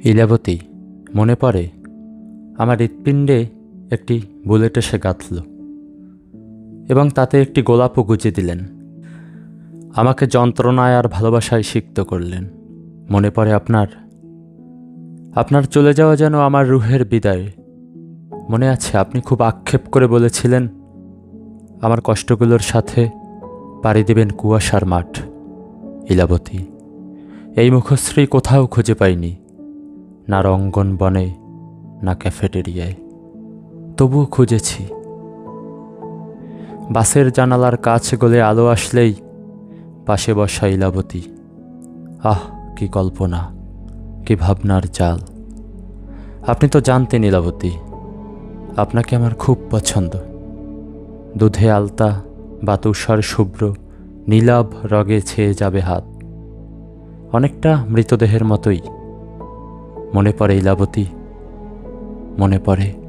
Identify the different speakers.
Speaker 1: ইলাবতী, মনে পড়ে আমার হৃৎপিণ্ডে একটি বুলেট এসে গাঁথল এবং তাতে একটি গোলাপও গুজে দিলেন। আমাকে যন্ত্রণায় আর ভালোবাসায় সিক্ত করলেন। মনে পড়ে আপনার চলে যাওয়া যেন আমার রুহের বিদায়। মনে আছে আপনি খুব আক্ষেপ করে বলেছিলেন আমার কষ্টগুলোর সাথে পাড়ি দেবেন কুয়াশার মাঠ। ইলাবতী, এই মুখশ্রী কোথাও খুঁজে পাইনি, না রঙ্গন বনে, না ক্যাফেটেরিয়ায়। তবুও খুঁজেছি। বাসের জানালার কাছ গলে আলো আসলেই পাশে বসা ইলাবতী। আহ, কি কল্পনা, কি ভাবনার জাল! আপনি তো জানতেন ইলাবতী, আপনাকে আমার খুব পছন্দ। দুধে আলতা বা তুষার শুভ্র নীলাভ রগে ছেয়ে যাবে হাত, অনেকটা মৃতদেহের মতোই। মনে পড়ে ইলাবতী, মনে পড়ে।